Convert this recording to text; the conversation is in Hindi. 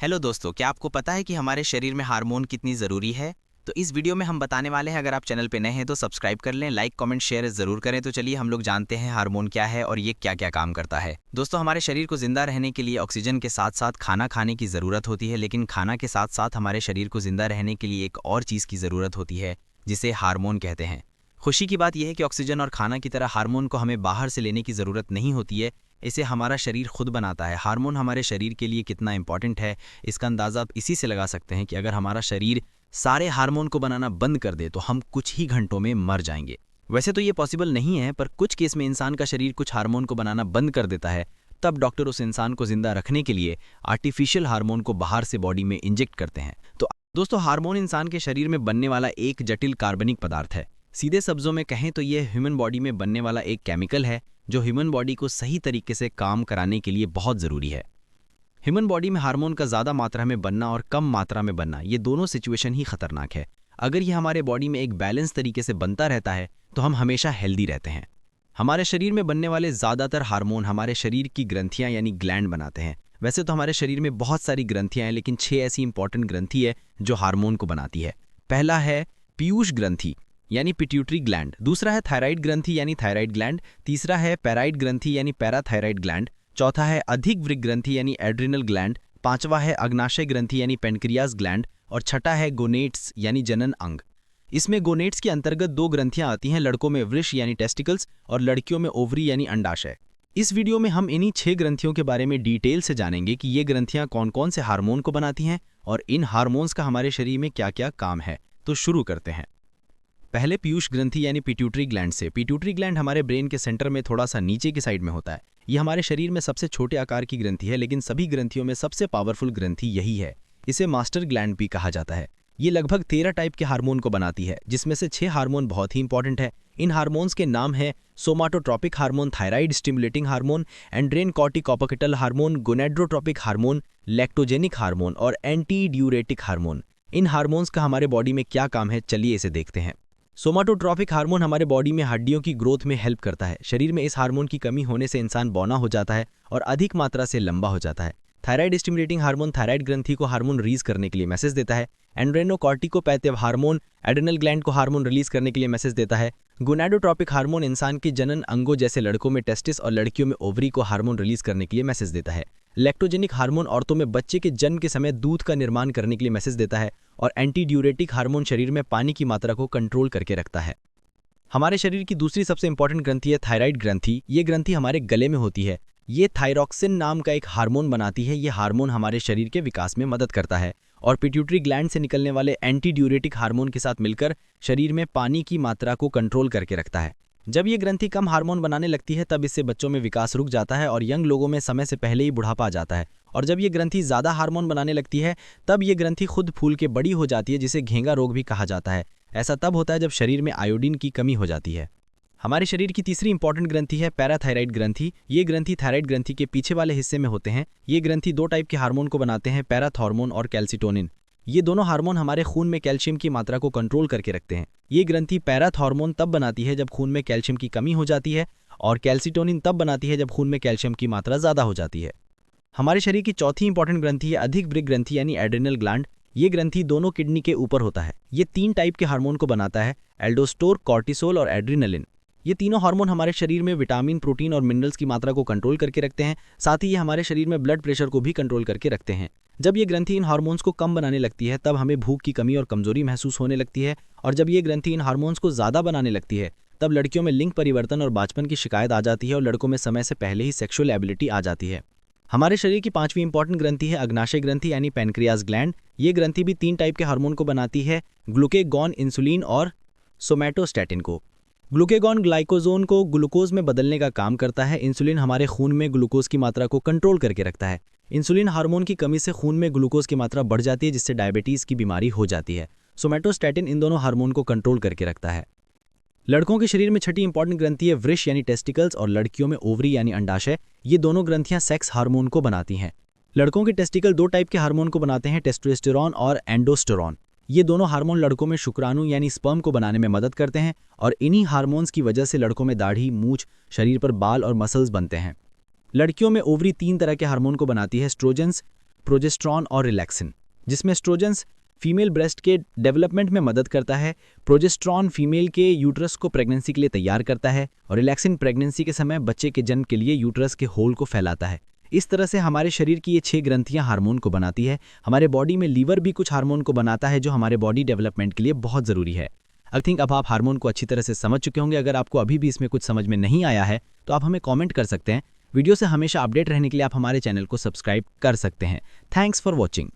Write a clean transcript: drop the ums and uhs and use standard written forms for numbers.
हेलो दोस्तों, क्या आपको पता है कि हमारे शरीर में हार्मोन कितनी ज़रूरी है? तो इस वीडियो में हम बताने वाले हैं। अगर आप चैनल पे नए हैं तो सब्सक्राइब कर लें, लाइक कमेंट शेयर ज़रूर करें। तो चलिए हम लोग जानते हैं हार्मोन क्या है और ये क्या क्या काम करता है। दोस्तों, हमारे शरीर को जिंदा रहने के लिए ऑक्सीजन के साथ साथ खाना खाने की ज़रूरत होती है, लेकिन खाना के साथ साथ हमारे शरीर को जिंदा रहने के लिए एक और चीज़ की ज़रूरत होती है जिसे हार्मोन कहते हैं। खुशी की बात यह है कि ऑक्सीजन और खाना की तरह हार्मोन को हमें बाहर से लेने की ज़रूरत नहीं होती है, इसे हमारा शरीर खुद बनाता है। हार्मोन हमारे शरीर के लिए कितना इंपॉर्टेंट है, इसका अंदाज़ा आप इसी से लगा सकते हैं कि अगर हमारा शरीर सारे हार्मोन को बनाना बंद कर दे तो हम कुछ ही घंटों में मर जाएंगे। वैसे तो ये पॉसिबल नहीं है, पर कुछ केस में इंसान का शरीर कुछ हार्मोन को बनाना बंद कर देता है। तब डॉक्टर उस इंसान को जिंदा रखने के लिए आर्टिफिशियल हार्मोन को बाहर से बॉडी में इंजेक्ट करते हैं। तो दोस्तों, हार्मोन इंसान के शरीर में बनने वाला एक जटिल कार्बनिक पदार्थ है। सीधे शब्दों में कहें तो यह ह्यूमन बॉडी में बनने वाला एक केमिकल है जो ह्यूमन बॉडी को सही तरीके से काम कराने के लिए बहुत ज़रूरी है। ह्यूमन बॉडी में हार्मोन का ज़्यादा मात्रा में बनना और कम मात्रा में बनना, ये दोनों सिचुएशन ही खतरनाक है। अगर ये हमारे बॉडी में एक बैलेंस तरीके से बनता रहता है तो हम हमेशा हेल्दी रहते हैं। हमारे शरीर में बनने वाले ज़्यादातर हार्मोन हमारे शरीर की ग्रंथियां यानी ग्लैंड बनाते हैं। वैसे तो हमारे शरीर में बहुत सारी ग्रंथियां हैं, लेकिन 6 ऐसी इंपॉर्टेंट ग्रंथि है जो हार्मोन को बनाती है। पहला है पीयूष ग्रंथि यानी पिट्यूटरी ग्लैंड। दूसरा है थायराइड ग्रंथि यानी थायराइड ग्लैंड। तीसरा है पैराइड ग्रंथि यानी पैराथायराइड ग्लैंड। चौथा है अधिक वृक्क ग्रंथि यानी एड्रिनल ग्लैंड। पांचवा है अग्नाशय ग्रंथि यानी पेनक्रियाज ग्लैंड। और छठा है गोनेट्स यानी जनन अंग। इसमें गोनेट्स के अंतर्गत 2 ग्रंथियां आती हैं, लड़कों में वृष यानी टेस्टिकल्स और लड़कियों में ओवरी यानी अंडाशय। इस वीडियो में हम इन्हीं 6 ग्रंथियों के बारे में डिटेल से जानेंगे कि ये ग्रंथियां कौन कौन से हार्मोन को बनाती हैं और इन हार्मोन्स का हमारे शरीर में क्या क्या काम है। तो शुरू करते हैं। पहले पीयूष ग्रंथि यानी पिट्यूटरी ग्लैंड से। पिट्यूटरी ग्लैंड हमारे ब्रेन के सेंटर में थोड़ा सा नीचे की साइड में होता है। ये हमारे शरीर में सबसे छोटे आकार की ग्रंथि है, लेकिन सभी ग्रंथियों में सबसे पावरफुल ग्रंथि यही है। इसे मास्टर ग्लैंड भी कहा जाता है। ये लगभग 13 टाइप के हार्मोन को बनाती है, जिसमें से 6 हार्मोन बहुत ही इंपॉर्टेंट है। इन हार्मोन्स के नाम है somatotropic hormone, thyroid stimulating hormone, adrenocorticotropic hormone, gonadotropic hormone, lactogenic hormone और एंटी ड्यूरेटिक हार्मोन। इन हार्मोन्स का हमारे बॉडी में क्या काम है, चलिए इसे देखते हैं। सोमाटोट्रॉपिक हार्मोन हमारे बॉडी में हड्डियों की ग्रोथ में हेल्प करता है। शरीर में इस हार्मोन की कमी होने से इंसान बौना हो जाता है और अधिक मात्रा से लंबा हो जाता है। थायराइड स्टिमुलेटिंग हार्मोन थायराइड ग्रंथि को हार्मोन रिलीज करने के लिए मैसेज देता है। एंड्रेनोकॉर्टिकोपैथिव हार्मोन एड्रिनल ग्लैंड को हार्मोन रिलीज करने के लिए मैसेज देता है। गोनाडोट्रॉपिक हार्मोन इंसान के जनन अंगों जैसे लड़कों में टेस्टिस और लड़कियों में ओवरी को हार्मोन रिलीज करने के लिए मैसेज देता है। लैक्टोजेनिक हार्मोन औरतों में बच्चे के जन्म के समय दूध का निर्माण करने के लिए मैसेज देता है। और एंटी ड्यूरेटिक हार्मोन शरीर में पानी की मात्रा को कंट्रोल करके रखता है। हमारे शरीर की दूसरी सबसे इंपॉर्टेंट ग्रंथि है थायराइड ग्रंथि। ये ग्रंथि हमारे गले में होती है। ये थायरॉक्सिन नाम का एक हार्मोन बनाती है। ये हार्मोन हमारे शरीर के विकास में मदद करता है और पिट्यूटरी ग्लैंड से निकलने वाले एंटी ड्यूरेटिक हार्मोन के साथ मिलकर शरीर में पानी की मात्रा को कंट्रोल करके रखता है। जब ये ग्रंथि कम हार्मोन बनाने लगती है तब इससे बच्चों में विकास रुक जाता है और यंग लोगों में समय से पहले ही बुढ़ापा आ जाता है। और जब ये ग्रंथि ज़्यादा हार्मोन बनाने लगती है तब ये ग्रंथि खुद फूल के बड़ी हो जाती है, जिसे घेंगा रोग भी कहा जाता है। ऐसा तब होता है जब शरीर में आयोडीन की कमी हो जाती है। हमारे शरीर की तीसरी इंपॉर्टेंट ग्रंथि है पैराथायराइड ग्रंथि। ये ग्रंथि थायराइड ग्रंथि के पीछे वाले हिस्से में होते हैं। ये ग्रंथि 2 टाइप के हार्मोन को बनाते हैं, पैराथॉर्मोन और कैल्सिटोनिन। ये दोनों हार्मोन हमारे खून में कैल्शियम की मात्रा को कंट्रोल करके रखते हैं। ये ग्रंथि पैराथॉर्मोन तब बनाती है जब खून में कैल्शियम की कमी हो जाती है और कैल्सिटोनिन तब बनाती है जब खून में कैल्शियम की मात्रा ज़्यादा हो जाती है। हमारे शरीर की चौथी इंपॉर्टेंट ग्रंथि है अधिक वृक्क ग्रंथि यानी एड्रिनल ग्लैंड। ये ग्रंथि दोनों किडनी के ऊपर होता है। ये 3 टाइप के हार्मोन को बनाता है, एल्डोस्टोर, कॉर्टिसोल और एड्रिनलिन। ये तीनों हार्मोन हमारे शरीर में विटामिन, प्रोटीन और मिनरल्स की मात्रा को कंट्रोल करके रखते हैं। साथ ही ये हमारे शरीर में ब्लड प्रेशर को भी कंट्रोल करके रखते हैं। जब ये ग्रंथि इन हार्मोन्स को कम बनाने लगती है तब हमें भूख की कमी और कमजोरी महसूस होने लगती है। और जब ये ग्रंथि इन हार्मोन्स को ज़्यादा बनाने लगती है तब लड़कियों में लिंग परिवर्तन और बांझपन की शिकायत आ जाती है और लड़कों में समय से पहले ही सेक्सुअल एबिलिटी आ जाती है। हमारे शरीर की 5वीं इंपॉर्टेंट ग्रंथि है अग्नाशय ग्रंथि यानी पेनक्रियाज ग्लैंड। ये ग्रंथि भी 3 टाइप के हार्मोन को बनाती है, ग्लूकेगॉन, इंसुलिन और सोमैटोस्टैटिन को। ग्लूकेगॉन ग्लाइकोजोन को ग्लूकोज में बदलने का काम करता है। इंसुलिन हमारे खून में ग्लूकोज की मात्रा को कंट्रोल करके रखता है। इंसुलिन हार्मोन की कमी से खून में ग्लूकोज की मात्रा बढ़ जाती है, जिससे डायबिटीज़ की बीमारी हो जाती है। सोमैटोस्टैटिन इन दोनों हार्मोन को कंट्रोल करके रखता है। लड़कों के शरीर में छठी इंपॉर्टेंट ग्रंथि है वृष यानी टेस्टिकल्स और लड़कियों में ओवरी यानी अंडाशय। ये दोनों ग्रंथियां सेक्स हार्मोन को बनाती हैं। लड़कों के टेस्टिकल 2 टाइप के हार्मोन को बनाते हैं, टेस्टोस्टेरोन और एंडोस्टेरोन। ये दोनों हार्मोन लड़कों में शुक्राणु यानी स्पर्म को बनाने में मदद करते हैं और इन्हीं हार्मोन्स की वजह से लड़कों में दाढ़ी, मूछ, शरीर पर बाल और मसल्स बनते हैं। लड़कियों में ओवरी 3 तरह के हार्मोन को बनाती है, एस्ट्रोजेंस, प्रोजेस्टेरॉन और रिलैक्सिन, जिसमें एस्ट्रोजेंस फीमेल ब्रेस्ट के डेवलपमेंट में मदद करता है, प्रोजेस्टेरॉन फीमेल के यूट्रस को प्रेगनेंसी के लिए तैयार करता है और रिलैक्सिन प्रेगनेंसी के समय बच्चे के जन्म के लिए यूट्रस के होल को फैलाता है। इस तरह से हमारे शरीर की ये 6 ग्रंथियां हार्मोन को बनाती है। हमारे बॉडी में लीवर भी कुछ हार्मोन को बनाता है जो हमारे बॉडी डेवलपमेंट के लिए बहुत ज़रूरी है। आई थिंक अब आप हार्मोन को अच्छी तरह से समझ चुके होंगे। अगर आपको अभी भी इसमें कुछ समझ में नहीं आया है तो आप हमें कमेंट कर सकते हैं। वीडियो से हमेशा अपडेट रहने के लिए आप हमारे चैनल को सब्सक्राइब कर सकते हैं। Thanks for watching.